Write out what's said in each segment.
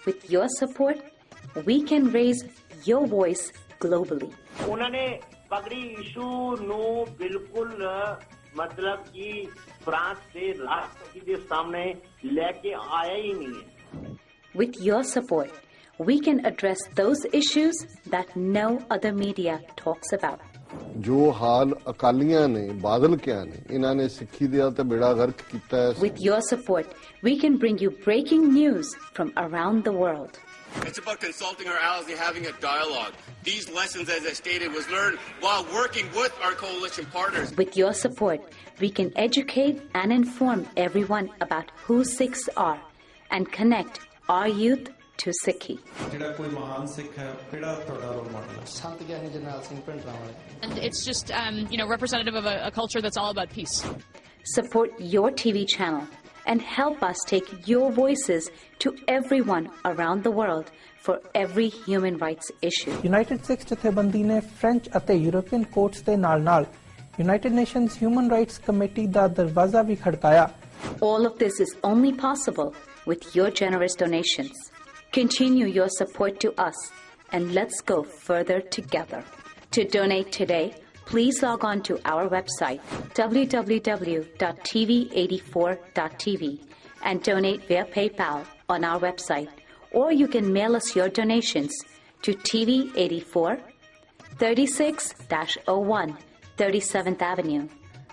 With your support, we can raise your voice globally. उन्होंने पगड़ी issue no बिल्कुल मतलब कि फ्रांस से राष्ट्रपति के सामने लेके आया ही नहीं है. With your support, we can address those issues that no other media talks about. ਜੋ ਹਾਲ ਅਕਾਲੀਆਂ ਨੇ ਬਾਦਲ ਕਿਆ ਨੇ ਇਹਨਾਂ ਨੇ ਸਿੱਖੀ ਦਾ ਤੇ ਬੇੜਾ ਗਰਕ ਕੀਤਾ ਹੈ. With your support, we can bring you breaking news from around the world. It's about consulting our allies and having a dialogue. These lessons, as I stated, was learned while working with our coalition partners. With your support, we can educate and inform everyone about who Sikhs are and connect our youth to Sikhi. And it's just, representative of a culture that's all about peace. Support your TV channel and help us take your voices to everyone around the world for every human rights issue. United Sikhs ਜਥੇਬੰਦੀ ਨੇ French ਅਤੇ European courts ਦੇ ਨਾਲ-ਨਾਲ United Nations Human Rights Committee ਦਾ ਦਰਵਾਜ਼ਾ ਵੀ ਖੜਕਾਇਆ. All of this is only possible with your generous donations. Continue your support to us and let's go further together. To donate today, please log on to our website www.tv84.tv and donate via PayPal on our website, or you can mail us your donations to TV84 36-01 37th Avenue,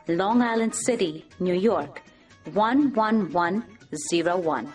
Long Island City, New York 11101.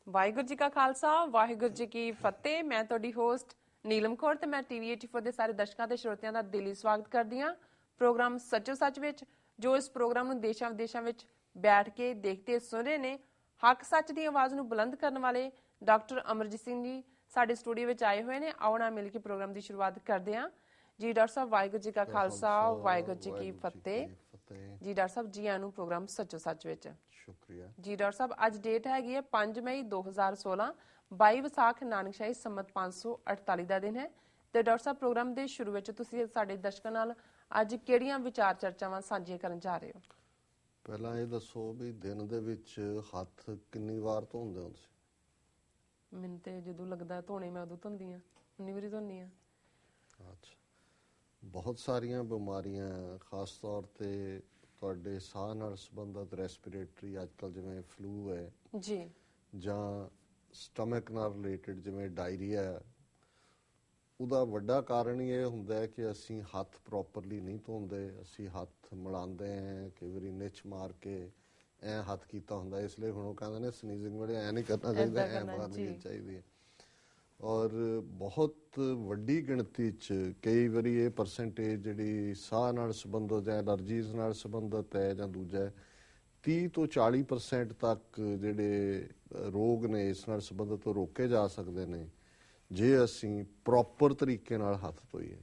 Waheguru ji ਕਾ ਖਾਲਸਾ ਵਾਹਿਗੁਰੂ ਜੀ ਕੀ ਫਤਿਹ। ਮੈਂ ਤੁਹਾਡੀ host Neelam Kaur ਤੇ ਮੈਂ TV84 ਦੇ ਸਾਰੇ ਦਰਸ਼ਕਾਂ ਤੇ ਸਰੋਤਿਆਂ ਦਾ ਦਿਲੀ ਸਵਾਗਤ ਕਰਦੀ ਹਾਂ ਪ੍ਰੋਗਰਾਮ ਸੱਚੋ ਸੱਚ ਵਿੱਚ, ਜੋ ਇਸ ਪ੍ਰੋਗਰਾਮ ਨੂੰ ਦੇਸ਼ਾਂ ਵਿਦੇਸ਼ਾਂ ਵਿੱਚ ਬੈਠ ਕੇ ਦੇਖਦੇ ਸੁਣ ਰਹੇ ਨੇ। ਹੱਕ ਸੱਚ ਦੀ ਆਵਾਜ਼ ਨੂੰ ਬੁਲੰਦ ਕਰਨ ਵਾਲੇ ਡਾਕਟਰ ਅਮਰਜੀਤ ਸਿੰਘ ਜੀ ਸਾਡੇ ਸਟੂਡੀਓ ਵਿੱਚ ਆਏ ਹੋਏ ਨੇ। ਆਓ ਨਾਲ ਮਿਲ ਕੇ ਪ੍ਰੋਗਰਾਮ ਦੀ ਸ਼ੁਰੂਆਤ ਕਰਦੇ ਹਾਂ। ਜੀ ਡਾਕਟਰ ਸਾਹਿਬ ਵਾਹਿਗੁਰੂ ਜੀ ਕਾ ਖਾਲਸਾ ਵਾਹਿਗੁਰੂ ਜੀ ਕੀ ਫਤਿਹ। ਜੀ ਡਾਕਟਰ ਸਾਹਿਬ ਜੀ ਆਇਆਂ ਨੂੰ ਪ੍ਰੋਗਰਾਮ ਸੱਚੋ ਸੱਚ ਵਿੱਚ। ਸ਼ੁਕਰੀਆ ਜੀ ਡਾਕਟਰ ਸਾਹਿਬ, ਅੱਜ ਡੇਟ ਹੈਗੀ ਹੈ 5 ਮਈ 2016, 22 ਵਿਸਾਖ ਨਾਨਕਸ਼ਾਹੀ ਸੰਮਤ 548 ਦਾ ਦਿਨ ਹੈ। ਤੇ ਡਾਕਟਰ ਸਾਹਿਬ, ਪ੍ਰੋਗਰਾਮ ਦੇ ਸ਼ੁਰੂ ਵਿੱਚ ਤੁਸੀਂ ਸਾਡੇ ਦਰਸ਼ਕਾਂ ਨਾਲ ਅੱਜ ਕਿਹੜੀਆਂ ਵਿਚਾਰ ਚਰਚਾਵਾਂ ਸਾਂਝੀਆਂ ਕਰਨ ਜਾ ਰਹੇ ਹੋ? ਪਹਿਲਾਂ ਇਹ ਦੱਸੋ ਵੀ ਦਿਨ ਦੇ ਵਿੱਚ ਹੱਥ ਕਿੰਨੀ ਵਾਰ ਧੋਂਦੇ ਹੋ ਤੁਸੀਂ? ਮੈਨੂੰ ਤੇ ਜਦੋਂ ਲੱਗਦਾ ਧੋਣੇ ਮੈਂ ਉਦੋਂ ਧੋਂਦੀ ਹਾਂ, ਉਨੀ ਵਾਰੀ ਧੋਂਦੀ ਹਾਂ। ਅੱਛਾ, ਬਹੁਤ ਸਾਰੀਆਂ ਬਿਮਾਰੀਆਂ ਖਾਸ ਤੌਰ ਤੇ ਤੁਹਾਡੇ ਸਾਹ ਨਾਲ ਸੰਬੰਧਿਤ ਰੈਸਪੀਰੇਟਰੀ ਅੱਜ ਕੱਲ੍ਹ ਜਿਵੇਂ ਫਲੂ ਹੈ ਜੀ, ਜਾਂ ਸਟਮਕ ਨਾਲ ਰਿਲੇਟਡ ਜਿਵੇਂ ਡਾਇਰੀਆ, ਉਹਦਾ ਵੱਡਾ ਕਾਰਨ ਹੀ ਇਹ ਹੁੰਦਾ ਹੈ ਕਿ ਅਸੀਂ ਹੱਥ ਪ੍ਰੋਪਰਲੀ ਨਹੀਂ ਧੋਂਦੇ। ਅਸੀਂ ਹੱਥ ਮਿਲਾਉਂਦੇ ਹਾਂ, ਕਈ ਵਾਰੀ ਨਿੱਛ ਮਾਰ ਕੇ ਐਂ ਹੱਥ ਕੀਤਾ ਹੁੰਦਾ। ਇਸ ਲਈ ਹੁਣ ਉਹ ਕਹਿੰਦੇ ਨੇ ਸਨੀਜ਼ਿੰਗ ਵੇਲੇ ਐਂ ਨਹੀਂ ਕਰਨਾ ਚਾਹੀਦਾ, ਐਂ ਮਾਰਨੀ ਚਾਹੀਦੀ ਹੈ। ਔਰ ਬਹੁਤ ਵੱਡੀ ਗਿਣਤੀ 'ਚ ਕਈ ਵਾਰੀ ਇਹ ਪਰਸੈਂਟੇਜ ਜਿਹੜੀ ਸਾਹ ਨਾਲ ਸੰਬੰਧਿਤ ਜਾਂ ਐਲਰਜੀਜ਼ ਨਾਲ ਸੰਬੰਧਿਤ ਹੈ ਜਾਂ ਦੂਜਾ 30 ਤੋਂ 40% ਤੱਕ ਜਿਹੜੇ ਰੋਗ ਨੇ ਇਸ ਨਾਲ ਸੰਬੰਧਿਤ ਉਹ ਰੋਕੇ ਜਾ ਸਕਦੇ ਨੇ ਜੇ ਅਸੀਂ ਪ੍ਰੋਪਰ ਤਰੀਕੇ ਨਾਲ ਹੱਥ ਧੋਈਏ।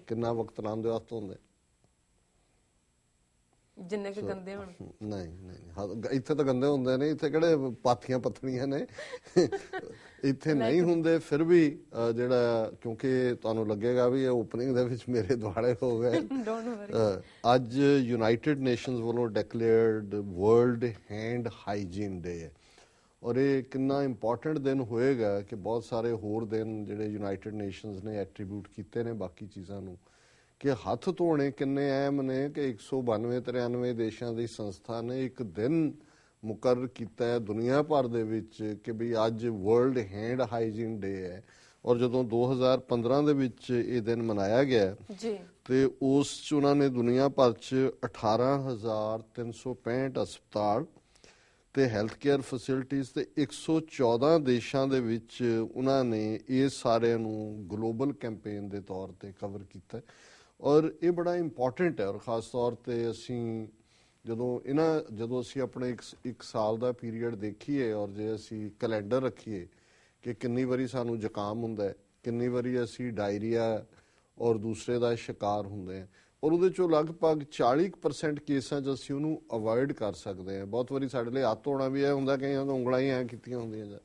ਕਿੰਨਾ ਵਕਤ ਲਾਉਂਦੇ ਹੋ ਹੱਥ ਧੋਂਦੇ? ਜਿੰਨੇ ਕਿ ਗੰਦੇ ਹੋਣ? ਨਹੀਂ, ਇੱਥੇ ਤਾਂ ਗੰਦੇ ਹੁੰਦੇ ਨੇ, ਇੱਥੇ ਕਿਹੜੇ ਪਾਥੀਆਂ ਪੱਥਣੀਆਂ ਨੇ, ਇੱਥੇ ਨਹੀਂ ਹੁੰਦੇ। ਫਿਰ ਵੀ ਜਿਹੜਾ, ਕਿਉਂਕਿ ਤੁਹਾਨੂੰ ਲੱਗੇਗਾ ਵੀ ਇਹ ਓਪਨਿੰਗ ਦੇ ਵਿੱਚ ਮੇਰੇ ਦੁਆਲੇ ਹੋ ਗਏ। ਅੱਜ ਯੂਨਾਈਟਿਡ ਨੇਸ਼ਨਸ ਵੱਲੋਂ ਡਿਕਲੇਅਰਡ ਵਰਲਡ ਹੈਂਡ ਹਾਈਜੀਨ ਡੇ ਹੈ। ਔਰ ਇਹ ਕਿੰਨਾ ਇੰਪੋਰਟੈਂਟ ਦਿਨ ਹੋਏਗਾ ਕਿ ਬਹੁਤ ਸਾਰੇ ਹੋਰ ਦਿਨ ਜਿਹੜੇ ਯੂਨਾਈਟਿਡ ਨੇਸ਼ਨਸ ਨੇ ਐਟਰੀਬਿਊਟ ਕੀਤੇ ਨੇ ਬਾਕੀ ਚੀਜ਼ਾਂ ਨੂੰ, ਕਿ ਹੱਥ ਧੋਣੇ ਕਿੰਨੇ ਅਹਿਮ ਨੇ ਕਿ 192-93 ਦੇਸ਼ਾਂ ਦੀ ਸੰਸਥਾ ਨੇ ਇੱਕ ਦਿਨ ਮੁਕਰਰ ਕੀਤਾ ਹੈ ਦੁਨੀਆ ਭਰ ਦੇ ਵਿੱਚ ਕਿ ਵੀ ਅੱਜ ਵਰਲਡ ਹੈਂਡ ਹਾਈਜੀਨ ਡੇ ਹੈ। ਔਰ ਜਦੋਂ 2015 ਦੇ ਵਿੱਚ ਇਹ ਦਿਨ ਮਨਾਇਆ ਗਿਆ ਜੀ ਤੇ ਉਸ 'ਚ ਉਹਨਾਂ ਨੇ ਦੁਨੀਆ ਭਰ 'ਚ 18,365 ਹਸਪਤਾਲ ਤੇ ਹੈਲਥ ਕੇਅਰ ਫੈਸਿਲਿਟੀਜ਼ ਤੇ 114 ਦੇਸ਼ਾਂ ਦੇ ਵਿੱਚ ਉਹਨਾਂ ਨੇ ਇਹ ਸਾਰਿਆਂ ਨੂੰ ਗਲੋਬਲ ਕੈਂਪੇਨ ਦੇ ਤੌਰ ਤੇ ਕਵਰ ਕੀਤਾ। ਔਰ ਇਹ ਬੜਾ ਇੰਪੋਰਟੈਂਟ ਹੈ। ਔਰ ਖਾਸ ਤੌਰ ਤੇ ਅਸੀਂ ਜਦੋਂ ਅਸੀਂ ਆਪਣੇ ਇੱਕ ਸਾਲ ਦਾ ਪੀਰੀਅਡ ਦੇਖੀਏ ਔਰ ਜੇ ਅਸੀਂ ਕੈਲੰਡਰ ਰੱਖੀਏ ਕਿ ਕਿੰਨੀ ਵਾਰੀ ਸਾਨੂੰ ਜ਼ੁਕਾਮ ਹੁੰਦਾ ਹੈ, ਕਿੰਨੀ ਵਾਰੀ ਅਸੀਂ ਡਾਇਰੀਆ ਔਰ ਦੂਸਰੇ ਦਾ ਸ਼ਿਕਾਰ ਹੁੰਦੇ ਹਾਂ, ਔਰ ਉਹਦੇ 'ਚੋਂ ਲਗਭਗ 40% ਕੇਸਾਂ 'ਚ ਅਸੀਂ ਉਹਨੂੰ ਅਵੋਇਡ ਕਰ ਸਕਦੇ ਹਾਂ। ਬਹੁਤ ਵਾਰੀ ਸਾਡੇ ਲਈ ਹੱਥ ਧੋਣਾ ਵੀ ਇਹ ਹੁੰਦਾ ਕਿ ਇਹਨਾਂ ਤੋਂ ਉਂਗਲਾਂ ਹੀ ਐਂ ਕੀਤੀਆਂ ਹੁੰਦੀਆਂ।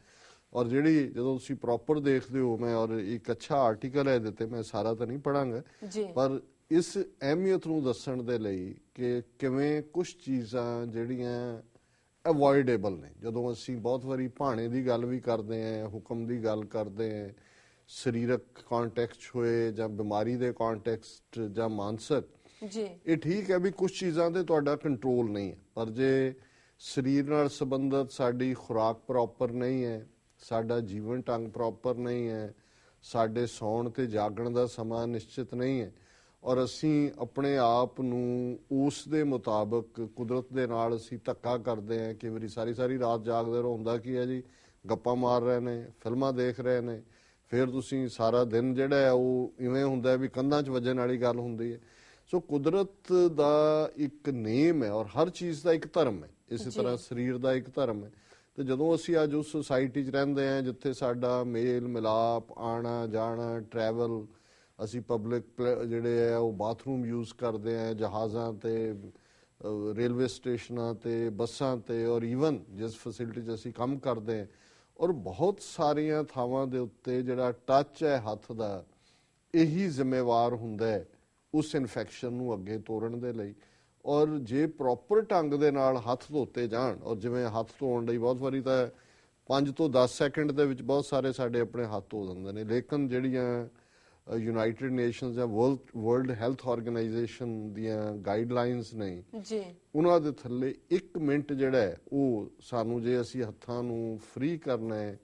ਔਰ ਜਦੋਂ ਤੁਸੀਂ ਪ੍ਰੋਪਰ ਦੇਖਦੇ ਹੋ, ਮੈਂ ਔਰ ਇੱਕ ਅੱਛਾ ਆਰਟੀਕਲ ਹੈ ਇਹਦੇ 'ਤੇ, ਮੈਂ ਸਾਰਾ ਤਾਂ ਨਹੀਂ ਪੜ੍ਹਾਂਗਾ ਪਰ ਇਸ ਅਹਿਮੀਅਤ ਨੂੰ ਦੱਸਣ ਦੇ ਲਈ ਕਿ ਕਿਵੇਂ ਕੁਛ ਚੀਜ਼ਾਂ ਜਿਹੜੀਆਂ ਅਵੋਇਡੇਬਲ ਨੇ। ਜਦੋਂ ਅਸੀਂ ਬਹੁਤ ਵਾਰੀ ਭਾਣੇ ਦੀ ਗੱਲ ਵੀ ਕਰਦੇ ਹਾਂ, ਹੁਕਮ ਦੀ ਗੱਲ ਕਰਦੇ ਹਾਂ, ਸਰੀਰਕ ਕੰਟੈਕਸਟ ਹੋਏ ਜਾਂ ਬਿਮਾਰੀ ਦੇ ਕੰਟੈਕਸਟ ਜਾਂ ਮਾਨਸਿਕ, ਇਹ ਠੀਕ ਹੈ ਵੀ ਕੁਝ ਚੀਜ਼ਾਂ ਤੇ ਤੁਹਾਡਾ ਕੰਟਰੋਲ ਨਹੀਂ ਹੈ, ਪਰ ਜੇ ਸਰੀਰ ਨਾਲ ਸੰਬੰਧਿਤ ਸਾਡੀ ਖੁਰਾਕ ਪ੍ਰੋਪਰ ਨਹੀਂ ਹੈ, ਸਾਡਾ ਜੀਵਨ ਢੰਗ ਪ੍ਰੋਪਰ ਨਹੀਂ ਹੈ, ਸਾਡੇ ਸੌਣ ਤੇ ਜਾਗਣ ਦਾ ਸਮਾਂ ਨਿਸ਼ਚਿਤ ਨਹੀਂ ਹੈ ਔਰ ਅਸੀਂ ਆਪਣੇ ਆਪ ਨੂੰ ਉਸ ਦੇ ਮੁਤਾਬਕ ਕੁਦਰਤ ਦੇ ਨਾਲ ਅਸੀਂ ਧੱਕਾ ਕਰਦੇ ਹਾਂ। ਕਈ ਵਾਰੀ ਸਾਰੀ ਰਾਤ ਜਾਗਦੇ ਰਹੋ, ਹੁੰਦਾ ਕੀ ਹੈ ਜੀ, ਗੱਪਾਂ ਮਾਰ ਰਹੇ ਨੇ, ਫਿਲਮਾਂ ਦੇਖ ਰਹੇ ਨੇ, ਫਿਰ ਤੁਸੀਂ ਸਾਰਾ ਦਿਨ ਜਿਹੜਾ ਹੈ ਉਹ ਇਵੇਂ ਹੁੰਦਾ ਵੀ ਕੰਧਾਂ 'ਚ ਵੱਜਣ ਵਾਲੀ ਗੱਲ ਹੁੰਦੀ ਹੈ। ਸੋ ਕੁਦਰਤ ਦਾ ਇੱਕ ਨੇਮ ਹੈ ਔਰ ਹਰ ਚੀਜ਼ ਦਾ ਇੱਕ ਧਰਮ ਹੈ, ਇਸੇ ਤਰ੍ਹਾਂ ਸਰੀਰ ਦਾ ਇੱਕ ਧਰਮ ਹੈ। ਤੇ ਜਦੋਂ ਅਸੀਂ ਅੱਜ ਉਸ ਸੁਸਾਇਟੀ 'ਚ ਰਹਿੰਦੇ ਹਾਂ ਜਿੱਥੇ ਸਾਡਾ ਮੇਲ ਮਿਲਾਪ, ਆਉਣਾ ਜਾਣਾ, ਟਰੈਵਲ, ਅਸੀਂ ਪਬਲਿਕ ਜਿਹੜੇ ਹੈ ਉਹ ਬਾਥਰੂਮ ਯੂਜ਼ ਕਰਦੇ ਹਾਂ, ਜਹਾਜ਼ਾਂ ਤੇ, ਰੇਲਵੇ ਸਟੇਸ਼ਨਾਂ ਤੇ, ਬੱਸਾਂ ਤੇ, ਔਰ ਈਵਨ ਜਿਸ ਫੈਸਿਲਿਟੀ 'ਚ ਅਸੀਂ ਕੰਮ ਕਰਦੇ ਹਾਂ, ਔਰ ਬਹੁਤ ਸਾਰੀਆਂ ਥਾਵਾਂ ਦੇ ਉੱਤੇ ਜਿਹੜਾ ਟੱਚ ਹੈ ਹੱਥ ਦਾ, ਇਹੀ ਜ਼ਿੰਮੇਵਾਰ ਹੁੰਦਾ ਹੈ ਉਸ ਇਨਫੈਕਸ਼ਨ ਨੂੰ ਅੱਗੇ ਤੋੜਨ ਦੇ ਲਈ। ਔਰ ਜੇ ਪ੍ਰੋਪਰ ਢੰਗ ਦੇ ਨਾਲ ਹੱਥ ਧੋਤੇ ਜਾਣ, ਔਰ ਜਿਵੇਂ ਹੱਥ ਧੋਣ ਲਈ ਬਹੁਤ ਵਾਰੀ ਤਾਂ 5 ਤੋਂ 10 ਸੈਕਿੰਡ ਦੇ ਵਿੱਚ ਬਹੁਤ ਸਾਰੇ ਸਾਡੇ ਆਪਣੇ ਹੱਥ ਧੋ ਦਿੰਦੇ ਨੇ, ਲੇਕਿਨ ਜਿਹੜੀਆਂ ਯੂਨਾਈਟਿਡ ਨੇਸ਼ਨਸ ਜਾਂ ਵਰਲਡ ਹੈਲਥ ਆਰਗੇਨਾਈਜੇਸ਼ਨ ਦੀਆਂ ਗਾਈਡਲਾਈਨਸ ਨੇ, ਉਹਨਾਂ ਦੇ ਥੱਲੇ 1 ਮਿੰਟ ਜਿਹੜਾ ਹੈ ਉਹ ਸਾਨੂੰ, ਜੇ ਅਸੀਂ ਹੱਥਾਂ ਨੂੰ ਫ੍ਰੀ ਕਰਨਾ ਹੈ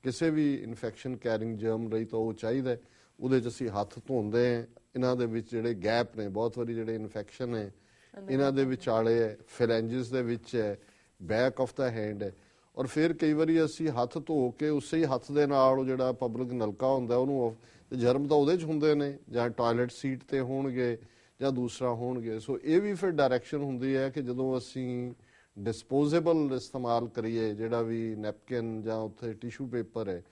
ਕਿਸੇ ਵੀ ਇਨਫੈਕਸ਼ਨ ਕੈਰਿੰਗ ਜਰਮ ਲਈ, ਤਾਂ ਉਹ ਚਾਹੀਦਾ। ਉਹਦੇ 'ਚ ਅਸੀਂ ਹੱਥ ਧੋਂਦੇ ਹਾਂ, ਇਹਨਾਂ ਦੇ ਵਿੱਚ ਜਿਹੜੇ ਗੈਪ ਨੇ, ਬਹੁਤ ਵਾਰੀ ਜਿਹੜੇ ਇਨਫੈਕਸ਼ਨ ਹੈ ਇਹਨਾਂ ਦੇ ਵਿਚਾਲੇ ਹੈ, ਫੈਲੈਂਜਸ ਦੇ ਵਿੱਚ ਹੈ, ਬੈਕ ਆਫ ਦਾ ਹੈਂਡ ਹੈ। ਔਰ ਫਿਰ ਕਈ ਵਾਰੀ ਅਸੀਂ ਹੱਥ ਧੋ ਕੇ ਉਸੇ ਹੀ ਹੱਥ ਦੇ ਨਾਲ ਉਹ ਜਿਹੜਾ ਪਬਲਿਕ ਨਲਕਾ ਹੁੰਦਾ ਉਹਨੂੰ, ਜਰਮ ਤਾਂ ਉਹਦੇ 'ਚ ਹੁੰਦੇ ਨੇ, ਜਾਂ ਟਾਇਲਟ ਸੀਟ ਤੇ ਹੋਣਗੇ ਜਾਂ ਦੂਸਰਾ ਹੋਣਗੇ। ਸੋ ਇਹ ਵੀ ਫਿਰ ਡਾਇਰੈਕਸ਼ਨ ਹੁੰਦੀ ਹੈ ਕਿ ਜਦੋਂ ਅਸੀਂ ਡਿਸਪੋਜ਼ੇਬਲ ਇਸਤੇਮਾਲ ਕਰੀਏ, ਜਿਹੜਾ ਵੀ ਨੈਪਕਿਨ ਜਾਂ ਉੱਥੇ ਟਿਸ਼ੂ ਪੇਪਰ ਹੈ,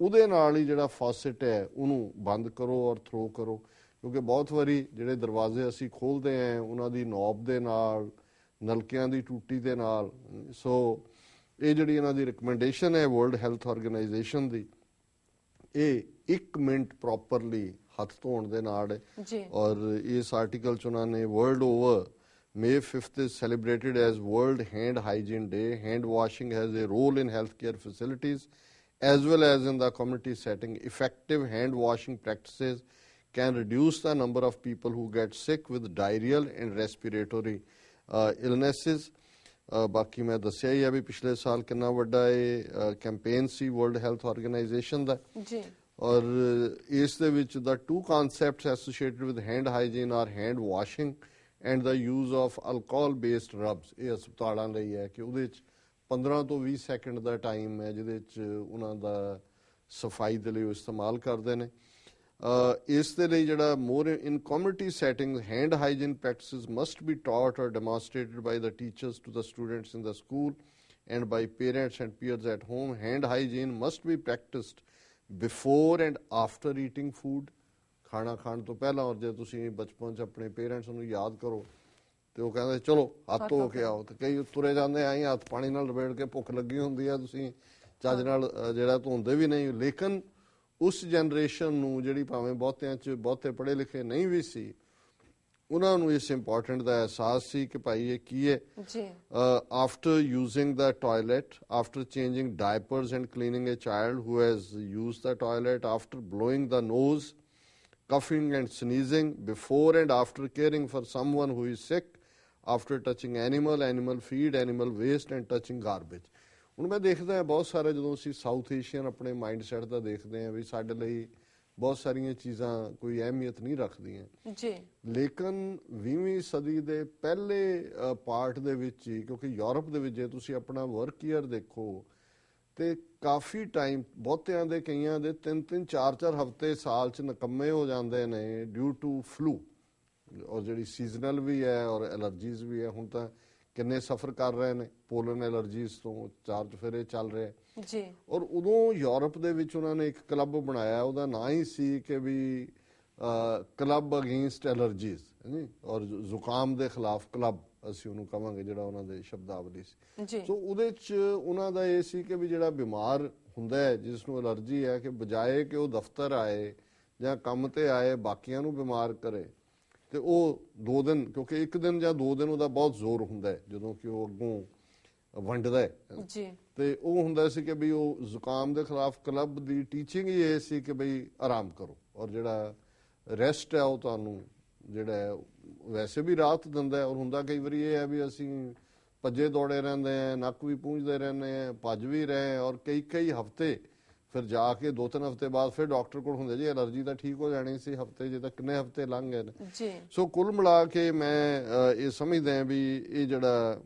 ਉਹਦੇ ਨਾਲ ਹੀ ਜਿਹੜਾ ਫੌਸਟ ਹੈ ਉਹਨੂੰ ਬੰਦ ਕਰੋ ਔਰ ਥਰੋ ਕਰੋ। ਕਿਉਂਕਿ ਬਹੁਤ ਵਾਰੀ ਜਿਹੜੇ ਦਰਵਾਜ਼ੇ ਅਸੀਂ ਖੋਲ੍ਹਦੇ ਹਾਂ ਉਹਨਾਂ ਦੀ ਨੌਬ ਦੇ ਨਾਲ, ਨਲਕਿਆਂ ਦੀ ਟੂਟੀ ਦੇ ਨਾਲ, ਸੋ ਇਹ ਜਿਹੜੀ ਇਹਨਾਂ ਦੀ ਰਿਕਮੈਂਡੇਸ਼ਨ ਹੈ ਵਰਲਡ ਹੈਲਥ ਆਰਗੇਨਾਈਜੇਸ਼ਨ ਦੀ, ਇਹ 1 ਮਿੰਟ ਪ੍ਰੋਪਰਲੀ ਹੱਥ ਧੋਣ ਦੇ ਨਾਲ ਹੈ। ਔਰ ਇਸ ਆਰਟੀਕਲ 'ਚ ਉਹਨਾਂ ਨੇ world over May 5th is celebrated as World Hand Hygiene Day. Hand washing has a role in healthcare facilities as well as in the community setting. Effective hand washing practices can reduce the number of people who get sick with diarrheal and respiratory illnesses. ਬਾਕੀ ਮੈਂ ਦੱਸਿਆ ਹੀ ਆ ਵੀ ਪਿਛਲੇ ਸਾਲ ਕਿੰਨਾ ਵੱਡਾ ਇਹ campaign ਸੀ world health organisation ਦਾ। ਔਰ ਇਸ ਦੇ ਵਿੱਚ the 2 concepts associated with hand hygiene are hand washing and the use of alcohol based rubs. ਇਹ ਹਸਪਤਾਲਾਂ ਲਈ ਹੈ ਕਿ ਉਹਦੇ 'ਚ 15 ਤੋਂ 20 ਸੈਕਿੰਡ ਦਾ ਟਾਈਮ ਹੈ ਜਿਹਦੇ 'ਚ ਉਹਨਾਂ ਦਾ ਸਫਾਈ ਦੇ ਲਈ ਉਹ ਇਸਤੇਮਾਲ ਕਰਦੇ ਨੇ। ਇਸ ਦੇ ਲਈ ਜਿਹੜਾ more in community setting, hand hygiene practices must be taught or demonstrated by the teachers to the students in the school and by parents and peers at home. Hand hygiene must be practiced before and after eating food. ਖਾਣਾ ਖਾਣ ਤੋਂ ਪਹਿਲਾਂ। ਔਰ ਜੇ ਤੁਸੀਂ ਬਚਪਨ 'ਚ ਆਪਣੇ ਪੇਰੈਂਟਸ ਨੂੰ ਯਾਦ ਕਰੋ ਤੇ ਉਹ ਕਹਿੰਦੇ ਚਲੋ ਹੱਥ ਧੋ ਕੇ ਆਓ, ਤੇ ਕਈ ਤੁਰੇ ਜਾਂਦੇ ਆਈ ਹੱਥ ਪਾਣੀ ਨਾਲ ਲਪੇਟ ਕੇ, ਭੁੱਖ ਲੱਗੀ ਹੁੰਦੀ ਆ, ਤੁਸੀਂ ਚੱਜ ਨਾਲ ਜਿਹੜਾ ਧੋਂਦੇ ਵੀ ਨਹੀਂ। ਲੇਕਿਨ ਉਸ ਜਨਰੇਸ਼ਨ ਨੂੰ ਜਿਹੜੀ ਭਾਵੇਂ ਬਹੁਤਿਆਂ 'ਚ ਬਹੁਤੇ ਪੜ੍ਹੇ ਲਿਖੇ ਨਹੀਂ ਵੀ ਸੀ, ਉਹਨਾਂ ਨੂੰ ਇਸ ਇੰਪੋਰਟੈਂਟ ਦਾ ਅਹਿਸਾਸ ਸੀ ਕਿ ਭਾਈ ਇਹ ਕੀ ਹੈ। After using the toilet, after changing diapers and cleaning a child who has used the toilet, after blowing the nose, coughing and sneezing, before and after caring for someone who is sick, after touching animal feed, animal waste and touching garbage. ਹੁਣ ਮੈਂ ਦੇਖਦਾ ਹਾਂ ਬਹੁਤ ਸਾਰੇ ਜਦੋਂ ਅਸੀਂ south Asian ਆਪਣੇ mind set ਦਾ ਦੇਖਦੇ ਹਾਂ ਵੀ ਸਾਡੇ ਲਈ ਬਹੁਤ ਸਾਰੀਆਂ ਚੀਜ਼ਾਂ ਕੋਈ ਅਹਿਮੀਅਤ ਨਹੀਂ ਰੱਖਦੀਆਂ ਜੀ, ਲੇਕਿਨ 20ਵੀਂ ਸਦੀ ਦੇ ਪਹਿਲੇ ਪਾਰਟ ਦੇ ਵਿੱਚ ਹੀ, ਕਿਉਂਕਿ ਯੂਰਪ ਦੇ ਵਿੱਚ ਜੇ ਤੁਸੀਂ ਆਪਣਾ ਵਰਕ ਈਅਰ ਦੇਖੋ ਤੇ ਕਾਫੀ ਟਾਈਮ ਬਹੁਤਿਆਂ ਦੇ ਕਈਆਂ ਦੇ 3-3 4-4 ਹਫ਼ਤੇ ਸਾਲ 'ਚ ਨਿਕੰਮੇ ਹੋ ਜਾਂਦੇ ਨੇ ਡਿਊ ਟੂ ਫਲੂ, ਔਰ ਜਿਹੜੀ ਸੀਜ਼ਨਲ ਵੀ ਹੈ ਔਰ ਐਲਰਜੀਜ਼ ਵੀ ਹੈ। ਹੁਣ ਤਾਂ ਕਿੰਨੇ ਸਫਰ ਕਰ ਰਹੇ ਨੇ ਪੋਲਨ ਐਲਰਜੀਜ਼ ਤੋਂ, 4 ਚੁਫੇਰੇ ਚੱਲ ਰਿਹਾ ਜੀ। ਔਰ ਉਦੋਂ ਯੂਰਪ ਦੇ ਵਿੱਚ ਉਹਨਾਂ ਨੇ ਇੱਕ ਕਲੱਬ ਬਣਾਇਆ, ਉਹਦਾ ਨਾਂ ਹੀ ਸੀ ਕਿ ਵੀ ਕਲੱਬ ਅਗੇਂਸਟ ਐਲਰਜੀਜ਼, ਜੀ, ਔਰ ਜ਼ੁਕਾਮ ਦੇ ਖਿਲਾਫ ਕਲੱਬ ਅਸੀਂ ਉਹਨੂੰ ਕਵਾਂਗੇ, ਜਿਹੜਾ ਉਹਨਾਂ ਦੇ ਸ਼ਬਦਾਵਲੀ ਸੀ। ਸੋ ਉਹਦੇ 'ਚ ਉਹਨਾਂ ਦਾ ਇਹ ਸੀ ਕਿ ਵੀ ਜਿਹੜਾ ਬਿਮਾਰ ਹੁੰਦਾ ਹੈ ਜਿਸ ਨੂੰ ਐਲਰਜੀ ਹੈ, ਕਿ ਬਜਾਏ ਕਿ ਉਹ ਦਫ਼ਤਰ ਆਏ ਜਾਂ ਕੰਮ ਤੇ ਆਏ ਬਾਕੀਆਂ ਨੂੰ ਬਿਮਾਰ ਕਰੇ, ਤੇ ਉਹ 2 ਦਿਨ, ਕਿਉਂਕਿ 1 ਦਿਨ ਜਾਂ 2 ਦਿਨ ਉਹਦਾ ਬਹੁਤ ਜ਼ੋਰ ਹੁੰਦਾ ਹੈ ਜਦੋਂ ਕਿ ਉਹ ਅੱਗੋਂ ਵੰਡਦਾ ਹੈ ਜੀ, ਤੇ ਉਹ ਹੁੰਦਾ ਸੀ ਕਿ ਵੀ ਉਹ ਜ਼ੁਕਾਮ ਦੇ ਖਿਲਾਫ ਕਲੱਬ ਦੀ ਟੀਚਿੰਗ ਹੀ ਇਹ ਸੀ ਕਿ ਬਈ ਆਰਾਮ ਕਰੋ, ਔਰ ਜਿਹੜਾ ਰੈਸਟ ਹੈ ਉਹ ਤੁਹਾਨੂੰ ਜਿਹੜਾ ਹੈ ਵੈਸੇ ਵੀ ਰਾਹਤ ਦਿੰਦਾ ਹੈ। ਔਰ ਹੁੰਦਾ ਕਈ ਵਾਰੀ ਇਹ ਹੈ ਵੀ ਅਸੀਂ ਭੱਜੇ ਦੌੜੇ ਰਹਿੰਦੇ ਹਾਂ, ਨੱਕ ਵੀ ਪੂੰਝਦੇ ਰਹਿੰਦੇ ਹਾਂ, ਭੱਜ ਵੀ ਰਹੇ, ਔਰ ਕਈ ਹਫ਼ਤੇ ਫਿਰ ਜਾ ਕੇ 2-3 ਹਫ਼ਤੇ ਬਾਅਦ ਫਿਰ ਡਾਕਟਰ ਕੋਲ ਹੁੰਦੇ ਜੀ ਐਲਰਜੀ ਤਾਂ ਠੀਕ ਹੋ ਜਾਣੀ ਸੀ ਹਫ਼ਤੇ, ਜੇ ਤਾਂ ਕਿੰਨੇ ਹਫ਼ਤੇ ਲੰਘ ਗਏ ਨੇ। ਸੋ ਕੁੱਲ ਮਿਲਾ ਕੇ ਮੈਂ ਇਹ ਸਮਝਦਾ ਵੀ ਇਹ ਜਿਹੜਾ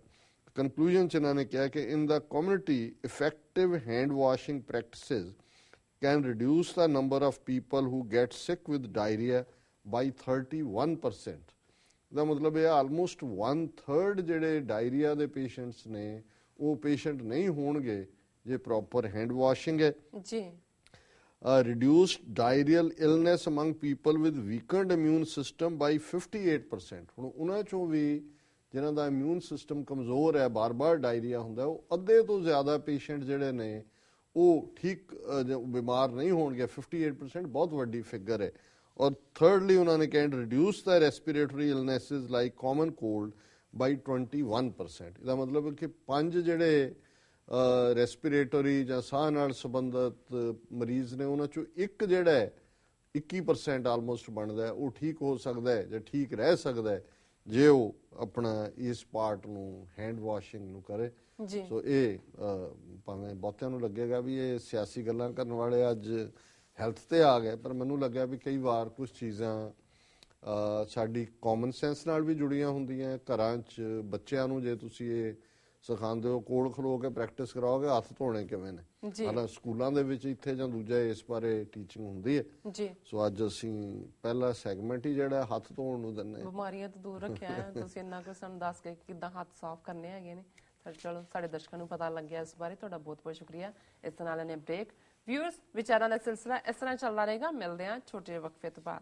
conclusion ਚ ਇਹਨਾਂ ਨੇ ਕਿਹਾ ਕਿ in the community effective hand washing practices can reduce the number of people who get sick with diarrhea by 31%। ਦਾ ਮਤਲਬ ਇਹ ਆਲਮੋਸਟ 1/3 ਜਿਹੜੇ ਡਾਇਰੀਆ ਦੇ ਪੇਸ਼ੈਂਟਸ ਨੇ ਉਹ ਪੇਸ਼ੈਂਟ ਨਹੀਂ ਹੋਣਗੇ ਜੇ ਪ੍ਰੋਪਰ ਹੈਂਡ ਵਾਸ਼ਿੰਗ ਹੈ ਜੀ। reduced diarrheal illness among people with weakened immune system by 58%। ਹੁਣ ਉਹਨਾਂ ਚੋਂ ਵੀ ਜਿਨ੍ਹਾਂ ਦਾ ਇਮਿਊਨ ਸਿਸਟਮ ਕਮਜ਼ੋਰ ਹੈ, ਬਾਰ-ਬਾਰ ਡਾਇਰੀਆ ਹੁੰਦਾ, ਉਹ ਅੱਧੇ ਤੋਂ ਜ਼ਿਆਦਾ ਪੇਸ਼ੈਂਟ ਜਿਹੜੇ ਨੇ ਉਹ ਠੀਕ ਬਿਮਾਰ ਨਹੀਂ ਹੋਣਗੇ। 58% ਬਹੁਤ ਵੱਡੀ ਫਿਗਰ ਹੈ। ਔਰ ਥਰਡਲੀ ਉਹਨਾਂ ਨੇ ਕਿਹਾ ਰਿਡਿਊਸ ਦਾ ਰੈਸਪੀਰੇਟਰੀ ਇਲਨੈਸਿਸ ਲਾਈਕ ਕਾਮਨ ਕੋਲਡ ਬਾਈ 21%। ਇਹਦਾ ਮਤਲਬ ਹੈ ਕਿ 5 ਜਿਹੜੇ ਰੈਸਪੀਰੇਟਰੀ ਜਾਂ ਸਾਹ ਨਾਲ ਸੰਬੰਧਿਤ ਮਰੀਜ਼ ਨੇ ਉਹਨਾਂ ਚੋਂ ਇੱਕ ਜਿਹੜਾ ਹੈ 21% ਆਲਮੋਸਟ ਬਣਦਾ ਹੈ, ਉਹ ਠੀਕ ਹੋ ਸਕਦਾ ਹੈ ਜਾਂ ਠੀਕ ਰਹਿ ਸਕਦਾ ਹੈ ਜੇ ਉਹ ਆਪਣਾ ਇਸ ਪਾਰਟ ਨੂੰ ਹੈਂਡ ਵਾਸ਼ਿੰਗ ਨੂੰ ਕਰੇ। ਸੋ ਇਹ ਭਾਵੇਂ ਬਹੁਤਿਆਂ ਨੂੰ ਲੱਗੇਗਾ ਵੀ ਇਹ ਸਿਆਸੀ ਗੱਲਾਂ ਕਰਨ ਵਾਲੇ ਅੱਜ ਹੈਲਥ ਤੇ ਆ ਗਏ, ਪਰ ਮੈਨੂੰ ਲੱਗਿਆ ਵੀ ਕਈ ਵਾਰ ਕੁਝ ਚੀਜ਼ਾਂ ਸਾਡੀ ਕਾਮਨ ਸੈਂਸ ਨਾਲ ਵੀ ਜੁੜੀਆਂ ਹੁੰਦੀਆਂ। ਘਰਾਂ 'ਚ ਬੱਚਿਆਂ ਨੂੰ ਜੇ ਤੁਸੀਂ ਇਹ ਸਿਖਾਉਂਦੇ ਹੋ, ਕੋਲ ਖਲੋ ਕੇ ਪ੍ਰੈਕਟਿਸ ਕਰਾਓਗੇ ਹੱਥ ਧੋਣੇ ਕਿਵੇਂ ਨੇ, ਹਾਲਾਂਕਿ ਸਕੂਲਾਂ ਦੇ ਵਿੱਚ ਇੱਥੇ ਜਾਂ ਦੂਜਾ ਇਸ ਬਾਰੇ ਟੀਚਿੰਗ ਹੁੰਦੀ ਹੈ। ਸੋ ਅੱਜ ਅਸੀਂ ਪਹਿਲਾ ਸੈਗਮੈਂਟ ਹੀ ਜਿਹੜਾ ਹੱਥ ਧੋਣ ਨੂੰ ਦਿੰਦੇ, ਬਿਮਾਰੀਆਂ ਤੋਂ ਦੂਰ ਰੱਖਿਆ ਹੈ। ਤੁਸੀਂ ਇੰਨਾ ਕੁ ਸਾਨੂੰ ਦੱਸ ਕੇ ਕਿੱਦਾਂ ਹੱਥ ਸਾਫ਼ ਕਰਨੇ ਹੈਗੇ ਨੇ, ਚਲੋ ਸਾਡੇ ਦਰਸ਼ਕਾਂ ਨੂੰ ਪਤਾ ਲੱਗਿਆ ਇਸ ਬਾਰੇ। ਤੁਹਾਡਾ ਬਹੁਤ ਬਹੁਤ ਸ਼ੁਕਰੀਆ। ਇਸ ਨਾਲ ਨੇ ਬ੍ਰੇਕ। ਵਿਊਅਰਸ, ਵਿਚਾਰਾਂ ਦਾ ਸਿਲਸਿਲਾ ਇਸ ਤਰ੍ਹਾਂ ਚੱਲਦਾ ਰਹੇਗਾ। ਮਿਲਦੇ ਹਾਂ ਛੋਟੇ ਜਿਹੇ ਵਕਫੇ ਤੋਂ ਬਾਅਦ।